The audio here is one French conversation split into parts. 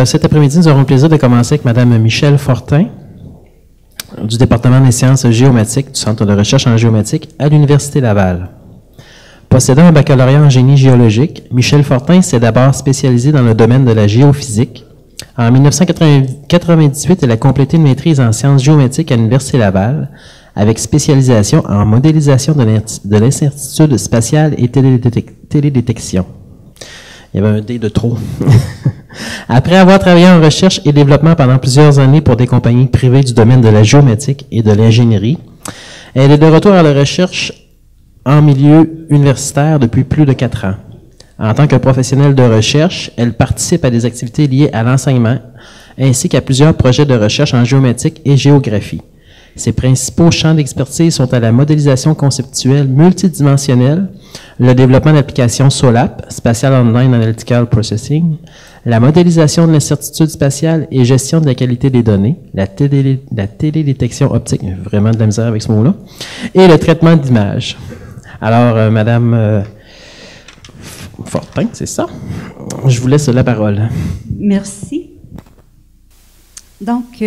Cet après-midi, nous aurons le plaisir de commencer avec Mme Michèle Fortin, du département des sciences géomatiques du Centre de recherche en géomatique à l'Université Laval. Possédant un baccalauréat en génie géologique, Michèle Fortin s'est d'abord spécialisée dans le domaine de la géophysique. En 1998, elle a complété une maîtrise en sciences géométriques à l'Université Laval, avec spécialisation en modélisation de l'incertitude spatiale et télédétection. Il y avait un D de trop. Après avoir travaillé en recherche et développement pendant plusieurs années pour des compagnies privées du domaine de la géométrie et de l'ingénierie, elle est de retour à la recherche en milieu universitaire depuis plus de 4 ans. En tant que professionnelle de recherche, elle participe à des activités liées à l'enseignement, ainsi qu'à plusieurs projets de recherche en géométrie et géographie. Ses principaux champs d'expertise sont à la modélisation conceptuelle multidimensionnelle, le développement d'applications SOLAP, Spatial Online Analytical Processing, la modélisation de l'incertitude spatiale et gestion de la qualité des données, la télédétection optique, vraiment de la misère avec ce mot-là, et le traitement d'images. Alors, Madame Fortin, c'est ça? Je vous laisse la parole. Merci. Donc,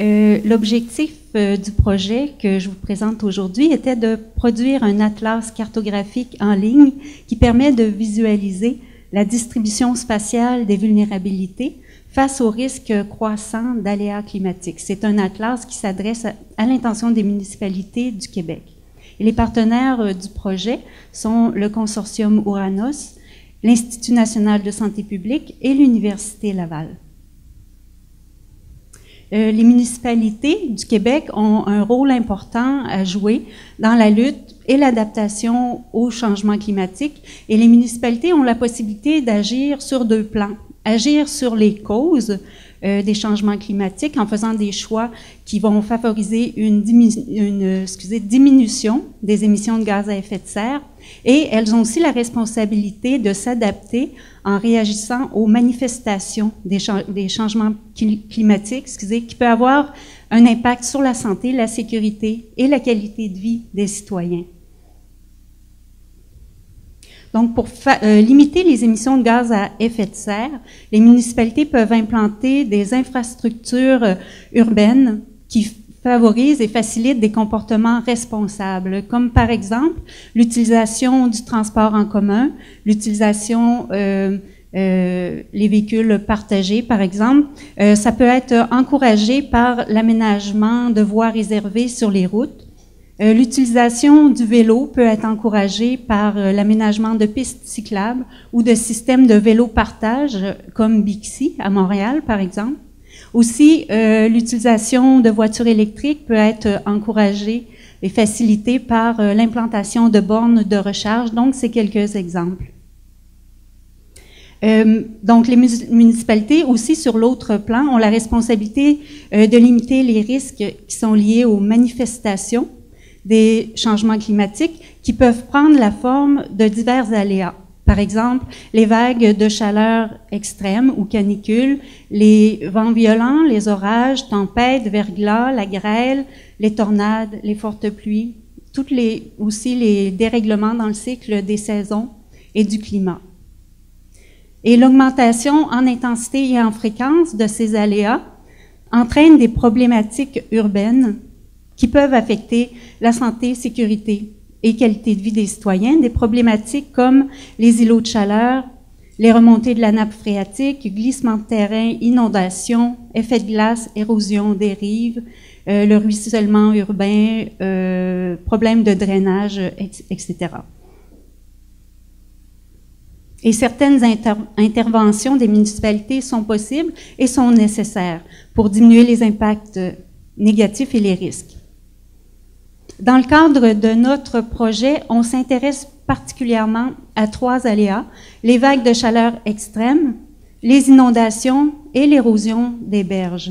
l'objectif du projet que je vous présente aujourd'hui était de produire un atlas cartographique en ligne qui permet de visualiser la distribution spatiale des vulnérabilités face aux risques croissants d'aléas climatiques. C'est un atlas qui s'adresse à l'intention des municipalités du Québec. Et les partenaires du projet sont le consortium Ouranos, l'Institut national de santé publique et l'Université Laval. Les municipalités du Québec ont un rôle important à jouer dans la lutte et l'adaptation au changement climatique. Et les municipalités ont la possibilité d'agir sur 2 plans. Agir sur les causes des changements climatiques en faisant des choix qui vont favoriser une diminution des émissions de gaz à effet de serre. Et elles ont aussi la responsabilité de s'adapter en réagissant aux manifestations des changements climatiques, qui peut avoir un impact sur la santé, la sécurité et la qualité de vie des citoyens. Donc, pour limiter les émissions de gaz à effet de serre, les municipalités peuvent implanter des infrastructures urbaines qui favorisent et facilitent des comportements responsables, comme par exemple l'utilisation du transport en commun, l'utilisation les véhicules partagés, par exemple. Ça peut être encouragé par l'aménagement de voies réservées sur les routes. L'utilisation du vélo peut être encouragée par l'aménagement de pistes cyclables ou de systèmes de vélo partage, comme Bixi à Montréal, par exemple. Aussi, l'utilisation de voitures électriques peut être encouragée et facilitée par l'implantation de bornes de recharge. Donc, c'est quelques exemples. Donc, les municipalités aussi, sur l'autre plan, ont la responsabilité de limiter les risques qui sont liés aux manifestations des changements climatiques qui peuvent prendre la forme de divers aléas. Par exemple, les vagues de chaleur extrêmes ou canicules, les vents violents, les orages, tempêtes, verglas, la grêle, les tornades, les fortes pluies, aussi les dérèglements dans le cycle des saisons et du climat. Et l'augmentation en intensité et en fréquence de ces aléas entraîne des problématiques urbaines qui peuvent affecter la santé, sécurité et qualité de vie des citoyens, des problématiques comme les îlots de chaleur, les remontées de la nappe phréatique, glissements de terrain, inondations, effets de glace, érosion des rives, le ruissellement urbain, problèmes de drainage, etc. Et certaines interventions des municipalités sont possibles et sont nécessaires pour diminuer les impacts négatifs et les risques. Dans le cadre de notre projet, on s'intéresse particulièrement à 3 aléas, les vagues de chaleur extrêmes, les inondations et l'érosion des berges.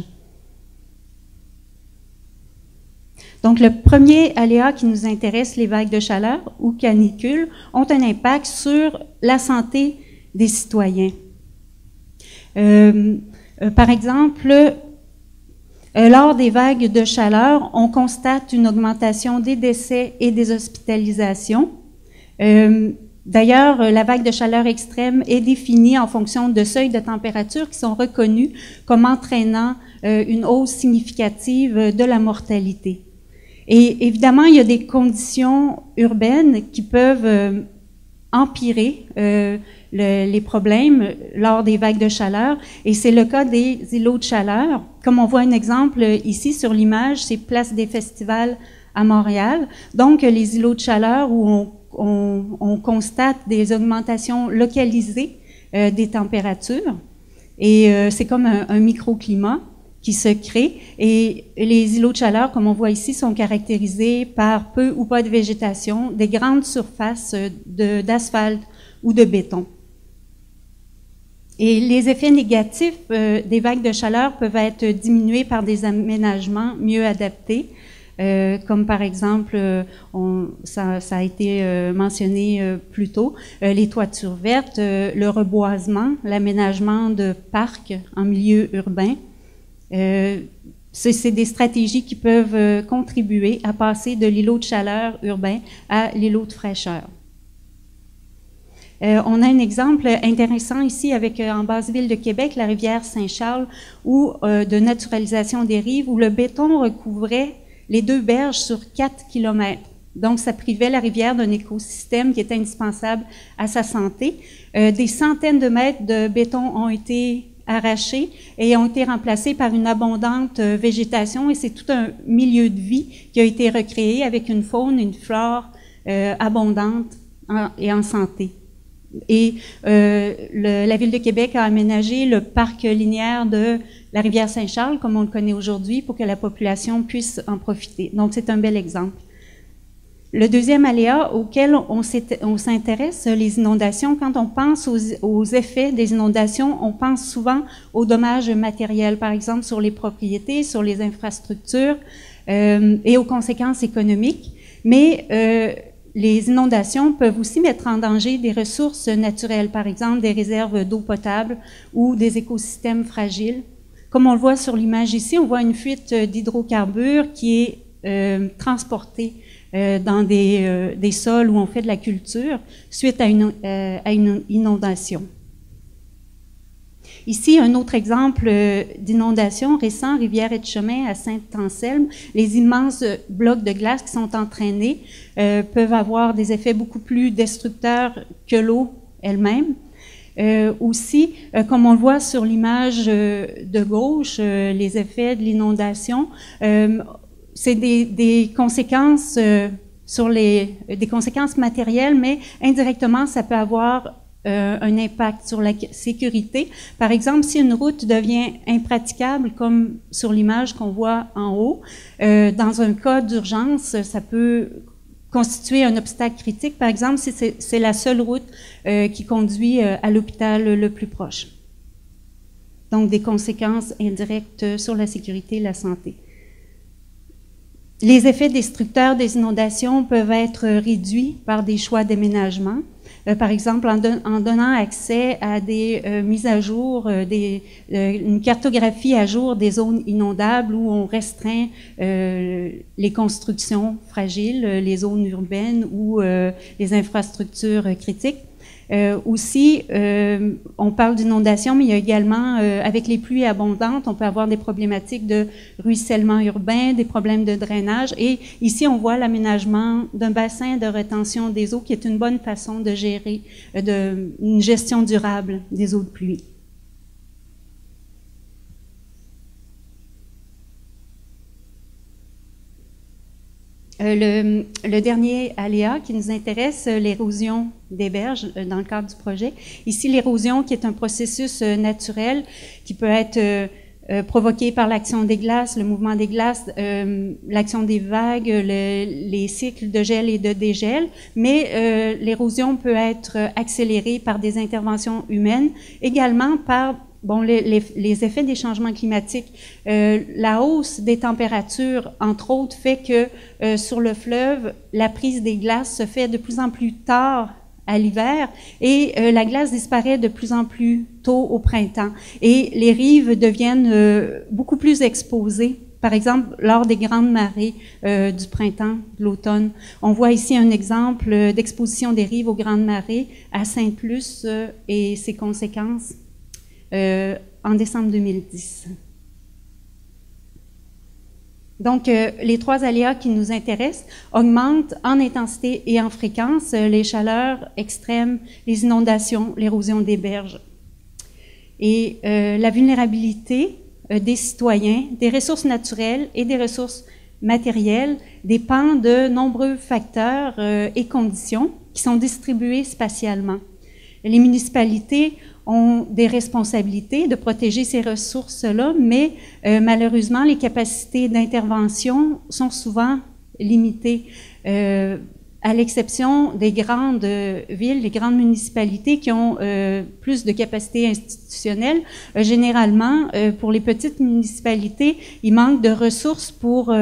Donc, le premier aléa qui nous intéresse, les vagues de chaleur ou canicules, ont un impact sur la santé des citoyens. Par exemple, lors des vagues de chaleur, on constate une augmentation des décès et des hospitalisations. D'ailleurs, la vague de chaleur extrême est définie en fonction de seuils de température qui sont reconnus comme entraînant une hausse significative de la mortalité. Et évidemment, il y a des conditions urbaines qui peuvent empirer les problèmes lors des vagues de chaleur, et c'est le cas des îlots de chaleur. Comme on voit un exemple ici sur l'image, c'est Place des Festivals à Montréal. Donc, les îlots de chaleur où on constate des augmentations localisées des températures, et c'est comme un microclimat qui se crée, et les îlots de chaleur, comme on voit ici, sont caractérisés par peu ou pas de végétation, des grandes surfaces d'asphalte ou de béton. Et les effets négatifs des vagues de chaleur peuvent être diminués par des aménagements mieux adaptés, comme par exemple, ça a été mentionné plus tôt, les toitures vertes, le reboisement, l'aménagement de parcs en milieu urbain. C'est des stratégies qui peuvent contribuer à passer de l'îlot de chaleur urbain à l'îlot de fraîcheur. On a un exemple intéressant ici avec en basse ville de Québec, la rivière Saint-Charles, de naturalisation des rives, où le béton recouvrait les 2 berges sur 4 kilomètres. Donc, ça privait la rivière d'un écosystème qui était indispensable à sa santé. Des centaines de mètres de béton ont été arrachés et ont été remplacés par une abondante végétation, et c'est tout un milieu de vie qui a été recréé avec une faune, une flore abondante et en santé. Et la Ville de Québec a aménagé le parc linéaire de la rivière Saint-Charles, comme on le connaît aujourd'hui, pour que la population puisse en profiter. Donc, c'est un bel exemple. Le deuxième aléa auquel on s'intéresse, les inondations, quand on pense aux effets des inondations, on pense souvent aux dommages matériels, par exemple sur les propriétés, sur les infrastructures et aux conséquences économiques. Mais les inondations peuvent aussi mettre en danger des ressources naturelles, par exemple des réserves d'eau potable ou des écosystèmes fragiles. Comme on le voit sur l'image ici, on voit une fuite d'hydrocarbures qui est transportée dans des sols où on fait de la culture suite à une inondation. Ici, un autre exemple d'inondation récent, Rivière-Etchemin à Saint-Anselme. Les immenses blocs de glace qui sont entraînés peuvent avoir des effets beaucoup plus destructeurs que l'eau elle-même. Aussi, comme on le voit sur l'image de gauche, les effets de l'inondation, c'est des conséquences des conséquences matérielles, mais indirectement, ça peut avoir un impact sur la sécurité. Par exemple, si une route devient impraticable, comme sur l'image qu'on voit en haut, dans un cas d'urgence, ça peut constituer un obstacle critique. Par exemple, si c'est la seule route qui conduit à l'hôpital le plus proche. Donc, des conséquences indirectes sur la sécurité et la santé. Les effets destructeurs des inondations peuvent être réduits par des choix d'aménagement. Par exemple, en donnant accès à des mises à jour, une cartographie à jour des zones inondables où on restreint les constructions fragiles, les zones urbaines ou les infrastructures critiques. Aussi, on parle d'inondation, mais il y a également, avec les pluies abondantes, on peut avoir des problématiques de ruissellement urbain, des problèmes de drainage. Et ici, on voit l'aménagement d'un bassin de rétention des eaux qui est une bonne façon de gérer une gestion durable des eaux de pluie. Le dernier aléa qui nous intéresse, l'érosion des berges dans le cadre du projet. Ici, l'érosion qui est un processus naturel qui peut être provoqué par l'action des glaces, le mouvement des glaces, l'action des vagues, les cycles de gel et de dégel, mais l'érosion peut être accélérée par des interventions humaines, également par les effets des changements climatiques. La hausse des températures, entre autres, fait que sur le fleuve, la prise des glaces se fait de plus en plus tard à l'hiver et la glace disparaît de plus en plus tôt au printemps. Et les rives deviennent beaucoup plus exposées Par exemple, lors des grandes marées du printemps, de l'automne. On voit ici un exemple d'exposition des rives aux grandes marées à Sainte-Luce et ses conséquences en décembre 2010. Donc, les 3 aléas qui nous intéressent augmentent en intensité et en fréquence les chaleurs extrêmes, les inondations, l'érosion des berges. Et la vulnérabilité des citoyens, des ressources naturelles et des ressources matérielles dépend de nombreux facteurs et conditions qui sont distribués spatialement. Les municipalités ont des responsabilités de protéger ces ressources-là, mais malheureusement, les capacités d'intervention sont souvent limitées, à l'exception des grandes villes, les grandes municipalités qui ont plus de capacités institutionnelles. Généralement, pour les petites municipalités, il manque de ressources pour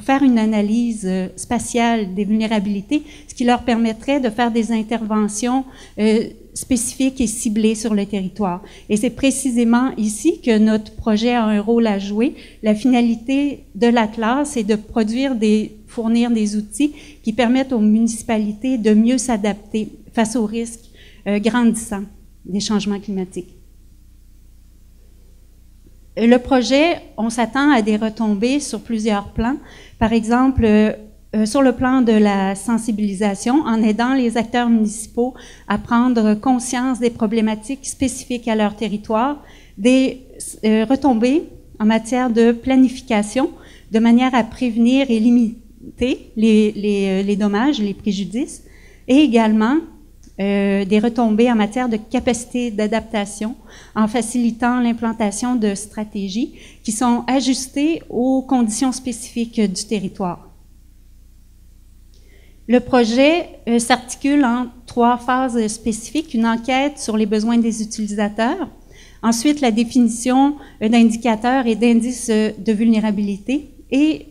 faire une analyse spatiale des vulnérabilités, ce qui leur permettrait de faire des interventions spécifiques et ciblées sur le territoire. Et c'est précisément ici que notre projet a un rôle à jouer. La finalité de l'Atlas est de fournir des outils qui permettent aux municipalités de mieux s'adapter face aux risques grandissants des changements climatiques. Le projet, on s'attend à des retombées sur plusieurs plans. Par exemple, sur le plan de la sensibilisation, en aidant les acteurs municipaux à prendre conscience des problématiques spécifiques à leur territoire, des retombées en matière de planification, de manière à prévenir et limiter les dommages, les préjudices, et également des retombées en matière de capacité d'adaptation en facilitant l'implantation de stratégies qui sont ajustées aux conditions spécifiques du territoire. Le projet s'articule en 3 phases spécifiques. Une enquête sur les besoins des utilisateurs, ensuite la définition d'indicateurs et d'indices de vulnérabilité et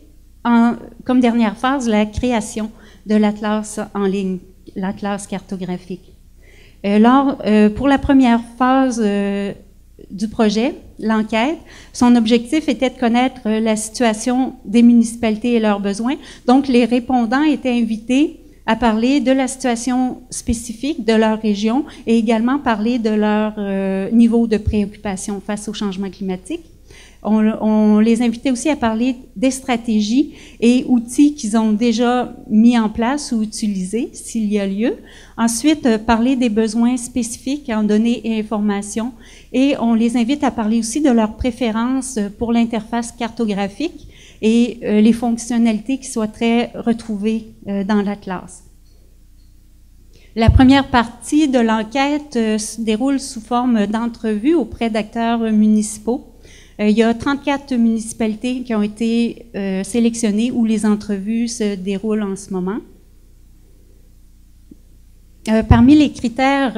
comme dernière phase, la création de l'atlas en ligne, l'atlas cartographique. Pour la première phase du projet, l'enquête, son objectif était de connaître la situation des municipalités et leurs besoins. Donc, les répondants étaient invités à parler de la situation spécifique de leur région et également parler de leur niveau de préoccupation face au changement climatique. On les invitait aussi à parler des stratégies et outils qu'ils ont déjà mis en place ou utilisés, s'il y a lieu. Ensuite, parler des besoins spécifiques en données et informations. Et on les invite à parler aussi de leurs préférences pour l'interface cartographique et les fonctionnalités qui souhaiteraient retrouver dans l'Atlas. La première partie de l'enquête se déroule sous forme d'entrevues auprès d'acteurs municipaux. Il y a 34 municipalités qui ont été sélectionnées où les entrevues se déroulent en ce moment. Parmi les critères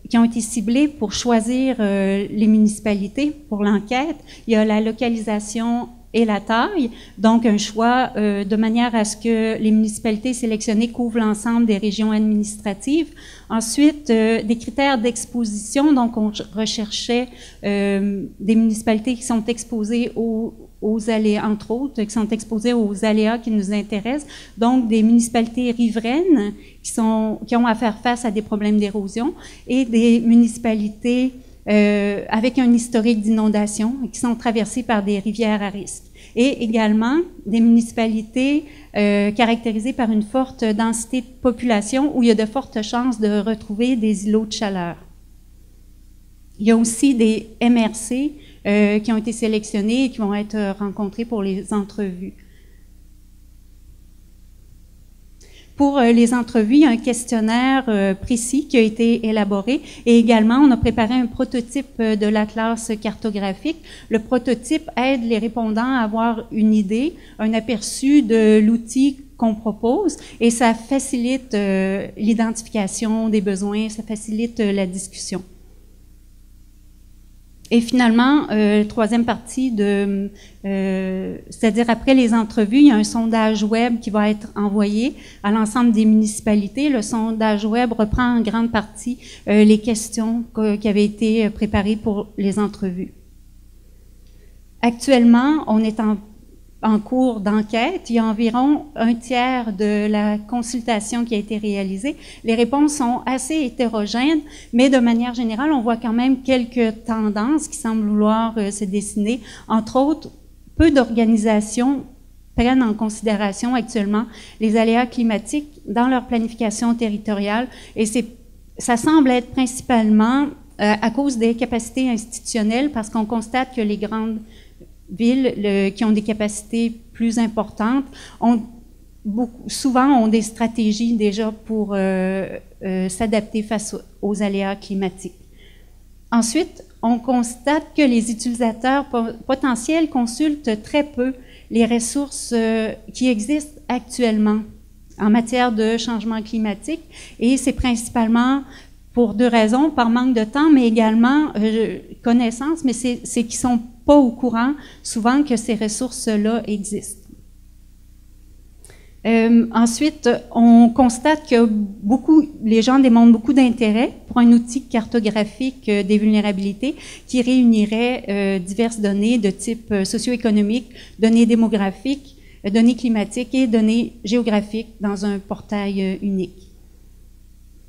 qui ont été ciblés pour choisir les municipalités pour l'enquête, il y a la localisation et la taille, donc un choix de manière à ce que les municipalités sélectionnées couvrent l'ensemble des régions administratives. Ensuite, des critères d'exposition, donc on recherchait des municipalités qui sont exposées aux aléas, entre autres, qui sont exposées aux aléas qui nous intéressent, donc des municipalités riveraines qui ont à faire face à des problèmes d'érosion et des municipalités avec un historique d'inondation qui sont traversées par des rivières à risque. Et également des municipalités caractérisées par une forte densité de population où il y a de fortes chances de retrouver des îlots de chaleur. Il y a aussi des MRC qui ont été sélectionnés et qui vont être rencontrés pour les entrevues. Pour les entrevues, il y a un questionnaire précis qui a été élaboré et également, on a préparé un prototype de l'atlas cartographique. Le prototype aide les répondants à avoir une idée, un aperçu de l'outil qu'on propose et ça facilite l'identification des besoins, ça facilite la discussion. Et finalement, troisième partie, c'est-à-dire après les entrevues, il y a un sondage web qui va être envoyé à l'ensemble des municipalités. Le sondage web reprend en grande partie les questions qui avaient été préparées pour les entrevues. Actuellement, on est en cours d'enquête. Il y a environ un tiers de la consultation qui a été réalisée. Les réponses sont assez hétérogènes, mais de manière générale, on voit quand même quelques tendances qui semblent vouloir se dessiner. Entre autres, peu d'organisations prennent en considération actuellement les aléas climatiques dans leur planification territoriale, et ça semble être principalement à cause des capacités institutionnelles, parce qu'on constate que les grandes villes qui ont des capacités plus importantes souvent ont des stratégies déjà pour s'adapter face aux aléas climatiques. Ensuite, on constate que les utilisateurs potentiels consultent très peu les ressources qui existent actuellement en matière de changement climatique, et c'est principalement pour deux raisons, par manque de temps, mais également connaissance, mais c'est qu'ils ne sont pas au courant souvent que ces ressources-là existent. Ensuite, on constate que les gens démontrent beaucoup d'intérêt pour un outil cartographique des vulnérabilités qui réunirait diverses données de type socio-économique, données démographiques, données climatiques et données géographiques dans un portail unique.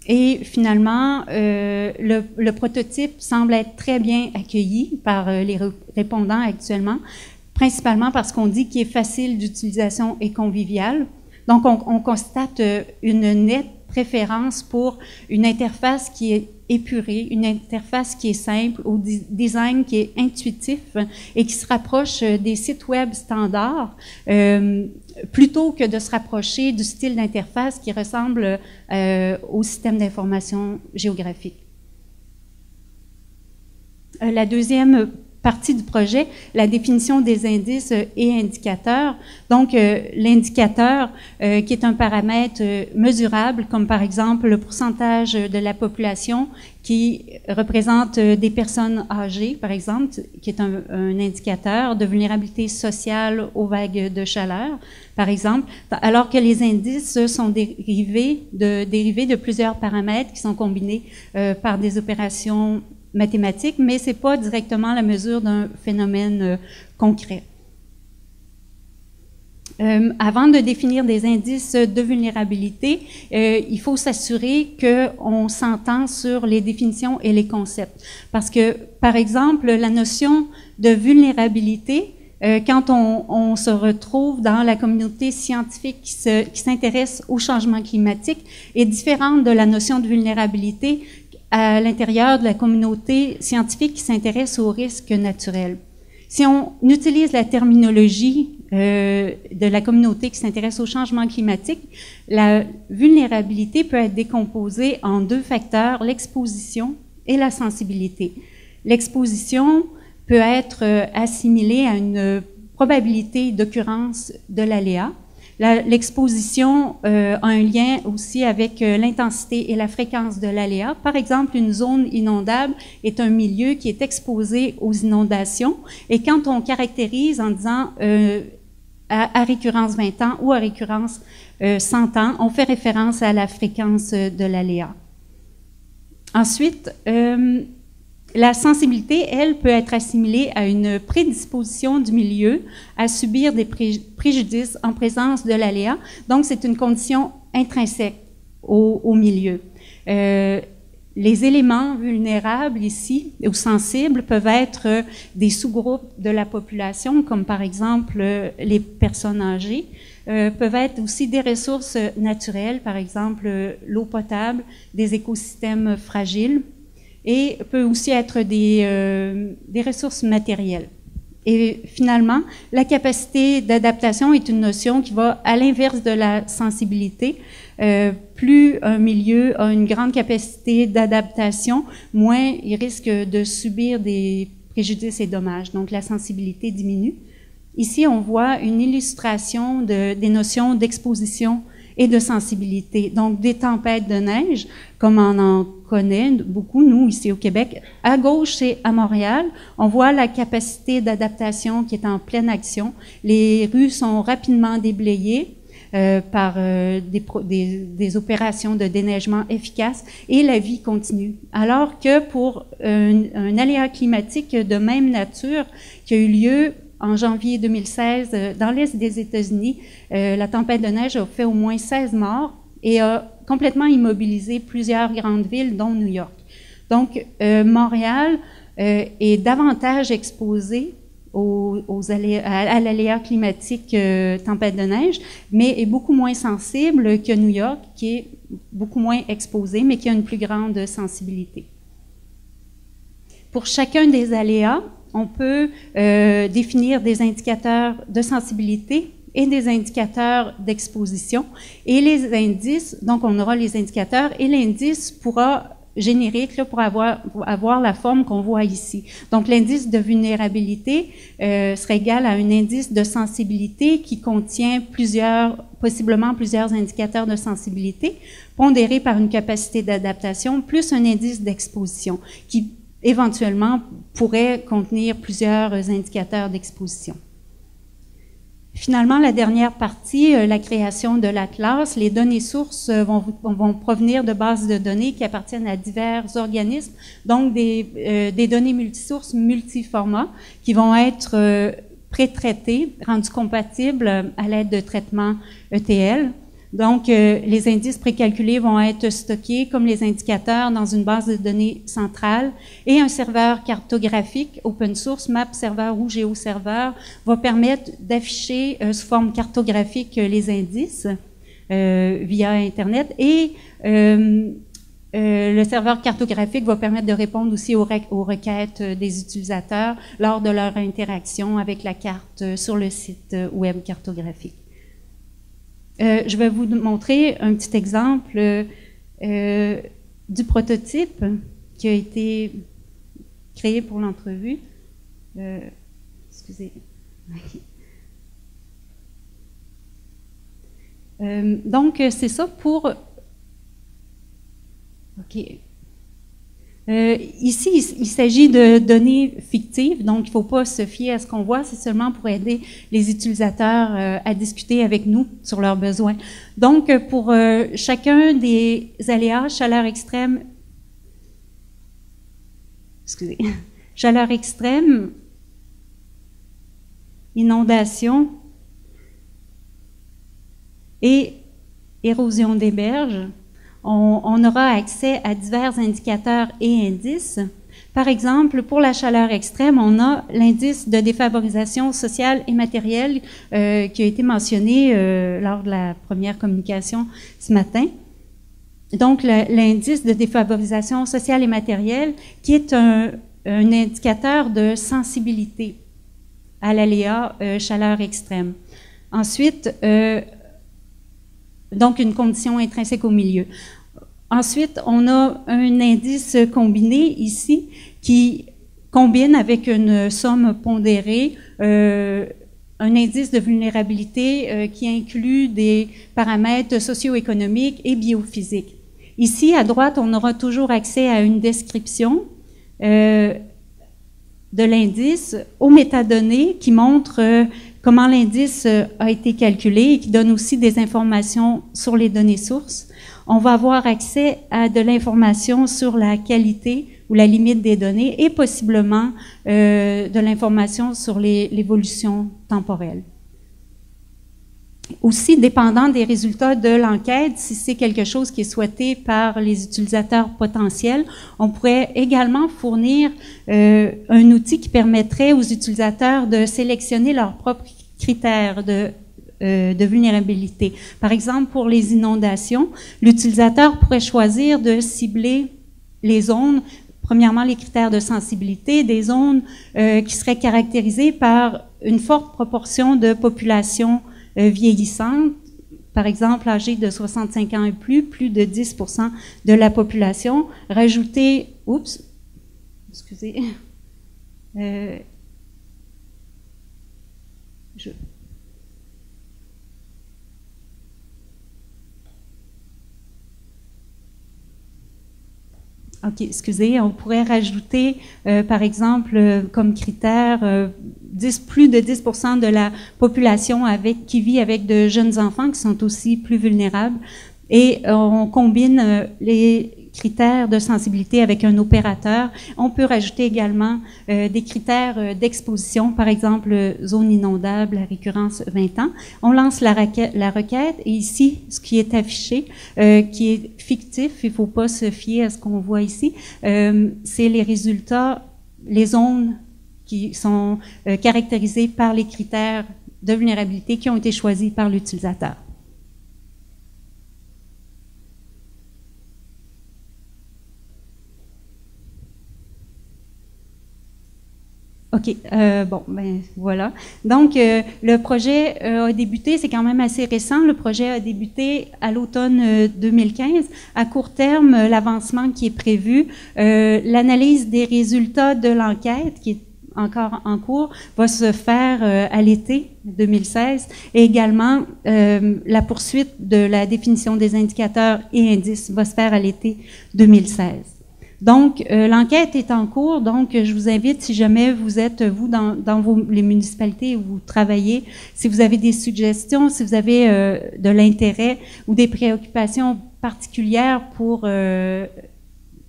Et finalement, le prototype semble être très bien accueilli par les répondants actuellement, principalement parce qu'on dit qu'il est facile d'utilisation et convivial. Donc, on constate une nette préférence pour une interface qui est épurée, une interface qui est simple, au design qui est intuitif et qui se rapproche des sites web standards, plutôt que de se rapprocher du style d'interface qui ressemble au système d'information géographique. La deuxième partie du projet, la définition des indices et indicateurs. Donc, l'indicateur, qui est un paramètre mesurable, comme par exemple le pourcentage de la population qui représente des personnes âgées, par exemple, qui est un indicateur de vulnérabilité sociale aux vagues de chaleur, par exemple, alors que les indices sont dérivés de plusieurs paramètres qui sont combinés par des opérations mathématiques, mais ce n'est pas directement la mesure d'un phénomène concret. Avant de définir des indices de vulnérabilité, il faut s'assurer qu'on s'entend sur les définitions et les concepts. Parce que, par exemple, la notion de vulnérabilité, quand on se retrouve dans la communauté scientifique qui s'intéresse au changement climatique, est différente de la notion de vulnérabilité à l'intérieur de la communauté scientifique qui s'intéresse aux risques naturels. Si on utilise la terminologie de la communauté qui s'intéresse au changement climatique, la vulnérabilité peut être décomposée en deux facteurs, l'exposition et la sensibilité. L'exposition peut être assimilée à une probabilité d'occurrence de l'aléa. L'exposition a un lien aussi avec l'intensité et la fréquence de l'aléa. Par exemple, une zone inondable est un milieu qui est exposé aux inondations. Et quand on caractérise en disant à récurrence 20 ans ou à récurrence 100 ans, on fait référence à la fréquence de l'aléa. Ensuite, la sensibilité, elle, peut être assimilée à une prédisposition du milieu à subir des préjudices en présence de l'aléa. Donc, c'est une condition intrinsèque au milieu. Les éléments vulnérables ici, ou sensibles, peuvent être des sous-groupes de la population, comme par exemple les personnes âgées, peuvent être aussi des ressources naturelles, par exemple l'eau potable, des écosystèmes fragiles, et peut aussi être des ressources matérielles. Et finalement, la capacité d'adaptation est une notion qui va à l'inverse de la sensibilité. Plus un milieu a une grande capacité d'adaptation, moins il risque de subir des préjudices et dommages. Donc la sensibilité diminue. Ici, on voit une illustration des notions d'exposition et de sensibilité. Donc, des tempêtes de neige, comme on en connaît beaucoup, nous, ici au Québec. À gauche, c'est à Montréal. On voit la capacité d'adaptation qui est en pleine action. Les rues sont rapidement déblayées par des opérations de déneigement efficaces et la vie continue. Alors que pour un aléa climatique de même nature qui a eu lieu en janvier 2016, dans l'est des États-Unis, la tempête de neige a fait au moins 16 morts et a complètement immobilisé plusieurs grandes villes, dont New York. Donc, Montréal est davantage exposé à l'aléa climatique tempête de neige, mais est beaucoup moins sensible que New York, qui est beaucoup moins exposé, mais qui a une plus grande sensibilité. Pour chacun des aléas, on peut définir des indicateurs de sensibilité et des indicateurs d'exposition. Et les indices, donc on aura les indicateurs, et l'indice pourra générique là, pour avoir la forme qu'on voit ici. Donc, l'indice de vulnérabilité serait égal à un indice de sensibilité qui contient possiblement plusieurs indicateurs de sensibilité, pondérés par une capacité d'adaptation, plus un indice d'exposition, qui éventuellement pourrait contenir plusieurs indicateurs d'exposition. Finalement, la dernière partie, la création de l'atlas, les données sources vont provenir de bases de données qui appartiennent à divers organismes, donc des données multisources, multiformats, qui vont être pré-traitées, rendues compatibles à l'aide de traitements ETL. Donc, les indices précalculés vont être stockés comme les indicateurs dans une base de données centrale et un serveur cartographique open source, Map Server ou GeoServer, va permettre d'afficher sous forme cartographique les indices via Internet et le serveur cartographique va permettre de répondre aussi aux requêtes des utilisateurs lors de leur interaction avec la carte sur le site web cartographique. Je vais vous montrer un petit exemple du prototype qui a été créé pour l'entrevue. Excusez. Donc, c'est ça pour... OK. Ici, il s'agit de données fictives, donc il ne faut pas se fier à ce qu'on voit, c'est seulement pour aider les utilisateurs à discuter avec nous sur leurs besoins. Donc, pour chacun des aléas, chaleur extrême, chaleur extrême, inondation et érosion des berges, on aura accès à divers indicateurs et indices. Par exemple, pour la chaleur extrême, on a l'indice de défavorisation sociale et matérielle qui a été mentionné lors de la première communication ce matin. Donc, l'indice de défavorisation sociale et matérielle qui est un indicateur de sensibilité à l'aléa chaleur extrême. Ensuite, donc une condition intrinsèque au milieu. Ensuite, on a un indice combiné ici qui combine avec une somme pondérée un indice de vulnérabilité qui inclut des paramètres socio-économiques et biophysiques. Ici, à droite, on aura toujours accès à une description de l'indice aux métadonnées qui montrent comment l'indice a été calculé et qui donne aussi des informations sur les données sources. On va avoir accès à de l'information sur la qualité ou la limite des données et possiblement de l'information sur l'évolution temporelle. Aussi, dépendant des résultats de l'enquête, si c'est quelque chose qui est souhaité par les utilisateurs potentiels, on pourrait également fournir un outil qui permettrait aux utilisateurs de sélectionner leurs propres critères de vulnérabilité. Par exemple, pour les inondations, l'utilisateur pourrait choisir de cibler les zones, premièrement les critères de sensibilité, des zones qui seraient caractérisées par une forte proportion de population vieillissante, par exemple âgée de 65 ans et plus de 10% de la population, rajouter, excusez, OK, excusez, on pourrait rajouter, par exemple, comme critère, plus de 10% de la population qui vit avec de jeunes enfants qui sont aussi plus vulnérables. Et on combine les critères de sensibilité avec un opérateur. On peut rajouter également des critères d'exposition, par exemple zone inondable à récurrence 20 ans. On lance la requête et ici, ce qui est affiché, qui est fictif, il ne faut pas se fier à ce qu'on voit ici, c'est les résultats, les zones qui sont caractérisées par les critères de vulnérabilité qui ont été choisis par l'utilisateur. OK, bon, ben voilà. Donc, le projet a débuté, c'est quand même assez récent, le projet a débuté à l'automne 2015. À court terme, l'avancement qui est prévu, l'analyse des résultats de l'enquête, qui est encore en cours, va se faire à l'été 2016, et également la poursuite de la définition des indicateurs et indices va se faire à l'été 2016. Donc, l'enquête est en cours, donc je vous invite, si jamais vous êtes, vous, dans les municipalités où vous travaillez, si vous avez des suggestions, si vous avez de l'intérêt ou des préoccupations particulières pour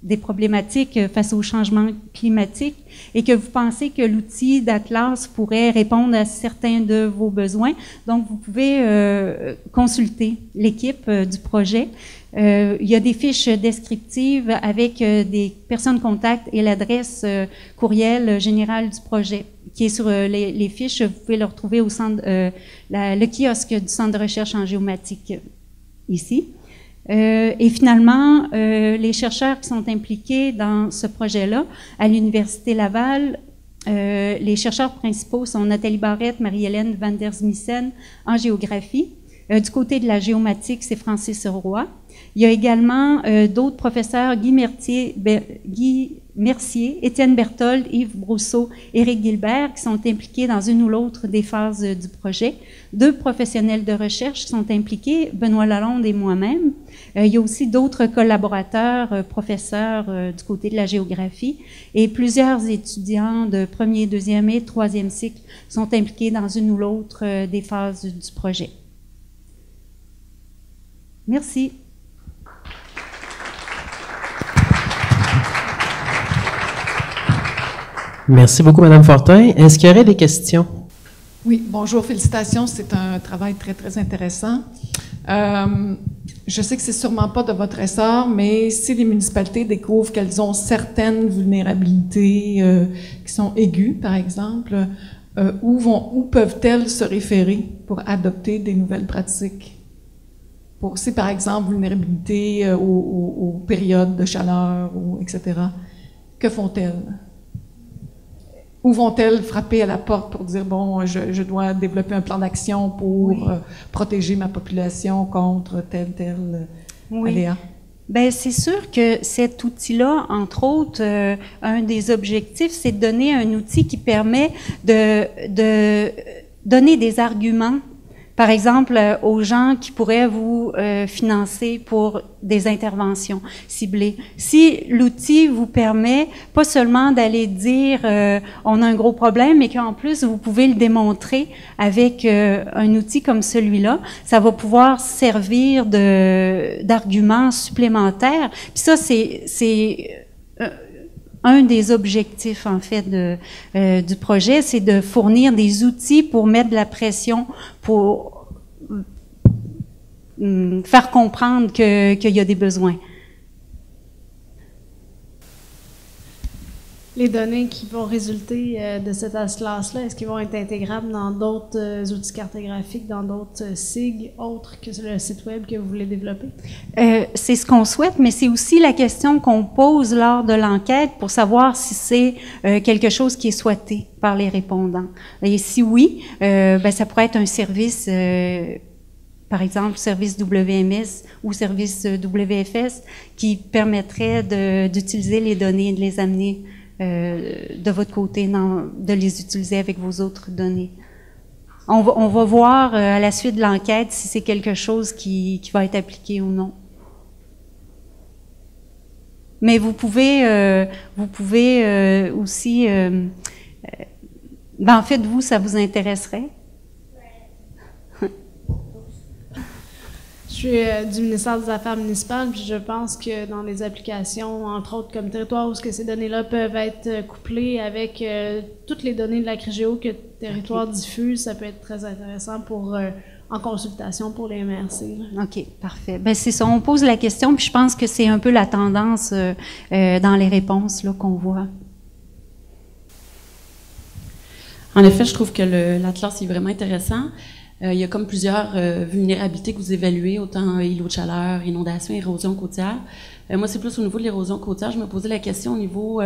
des problématiques face au changement climatique et que vous pensez que l'outil d'Atlas pourrait répondre à certains de vos besoins, donc vous pouvez consulter l'équipe du projet. Il y a des fiches descriptives avec des personnes contacts et l'adresse courriel générale du projet qui est sur les fiches. Vous pouvez le retrouver au centre, le kiosque du Centre de recherche en géomatique ici. Et finalement, les chercheurs qui sont impliqués dans ce projet-là, à l'Université Laval, les chercheurs principaux sont Nathalie Barrette, Marie-Hélène Van der Smissen en géographie. Du côté de la géomatique, c'est Francis Roy. Il y a également d'autres professeurs, Guy Mercier, Étienne Berthold, Yves Brousseau, Éric Gilbert, qui sont impliqués dans une ou l'autre des phases du projet. 2 professionnels de recherche sont impliqués, Benoît Lalonde et moi-même. Il y a aussi d'autres collaborateurs, professeurs du côté de la géographie, et plusieurs étudiants de 1er, 2e et 3e cycle sont impliqués dans une ou l'autre des phases du projet. Merci. Merci beaucoup, Madame Fortin. Est-ce qu'il y aurait des questions? Oui, bonjour, félicitations. C'est un travail très, très intéressant. Je sais que c'est sûrement pas de votre ressort, mais si les municipalités découvrent qu'elles ont certaines vulnérabilités qui sont aiguës, par exemple, où peuvent-elles se référer pour adopter des nouvelles pratiques? Pour, si, par exemple, vulnérabilité aux périodes de chaleur, etc., que font-elles? Où vont-elles frapper à la porte pour dire, bon, je dois développer un plan d'action pour protéger ma population contre tel aléa? Bien, c'est sûr que cet outil-là, entre autres, un des objectifs, c'est de donner un outil qui permet de donner des arguments, par exemple, aux gens qui pourraient vous financer pour des interventions ciblées. Si l'outil vous permet pas seulement d'aller dire on a un gros problème, mais qu'en plus vous pouvez le démontrer avec un outil comme celui-là, ça va pouvoir servir d'argument supplémentaire. Puis ça, c'est un des objectifs, en fait, du projet, c'est de fournir des outils pour mettre de la pression, pour faire comprendre qu'il y a des besoins. Les données qui vont résulter de cet atlas-là, est-ce qu'ils vont être intégrables dans d'autres outils cartographiques, dans d'autres SIG, autres que le site web que vous voulez développer? C'est ce qu'on souhaite, mais c'est aussi la question qu'on pose lors de l'enquête pour savoir si c'est quelque chose qui est souhaité par les répondants. Et si oui, ben, ça pourrait être un service, par exemple, service WMS ou service WFS, qui permettrait d'utiliser les données et de les amener de votre côté, de les utiliser avec vos autres données. On va voir à la suite de l'enquête si c'est quelque chose qui va être appliqué ou non. Mais vous pouvez aussi... ben en fait, vous, ça vous intéresserait? Je Je suis du ministère des Affaires municipales, puis je pense que dans les applications, entre autres comme Territoire, où ce que ces données-là peuvent être couplées avec toutes les données de la CRIGEO que Territoire diffuse, ça peut être très intéressant pour en consultation pour les MRC. OK, parfait. Ben c'est ça, on pose la question, puis je pense que c'est un peu la tendance dans les réponses là, qu'on voit. En effet, je trouve que l'Atlas est vraiment intéressant. Il y a comme plusieurs vulnérabilités que vous évaluez, autant îlots de chaleur, inondations, érosion côtière. Moi, c'est plus au niveau de l'érosion côtière. Je me posais la question au niveau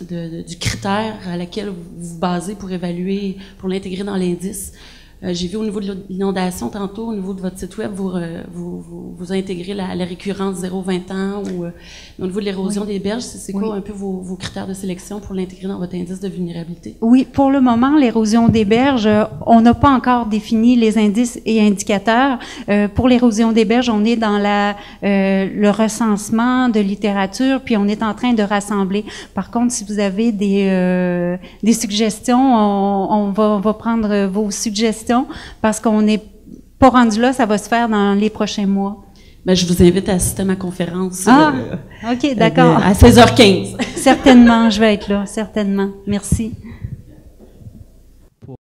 du critère à laquelle vous vous basez pour évaluer, pour l'intégrer dans l'indice. J'ai vu au niveau de l'inondation tantôt, au niveau de votre site web, vous intégrez la récurrence 0-20 ans ou au niveau de l'érosion des berges, c'est quoi un peu vos critères de sélection pour l'intégrer dans votre indice de vulnérabilité? Oui, pour le moment, l'érosion des berges, on n'a pas encore défini les indices et indicateurs. Pour l'érosion des berges, on est dans le recensement de littérature, puis on est en train de rassembler. Par contre, si vous avez des suggestions, on va prendre vos suggestions parce qu'on n'est pas rendu là, ça va se faire dans les prochains mois. Ben, je vous invite à assister à ma conférence. OK, d'accord. À 16h15. Certainement, je vais être là, certainement. Merci.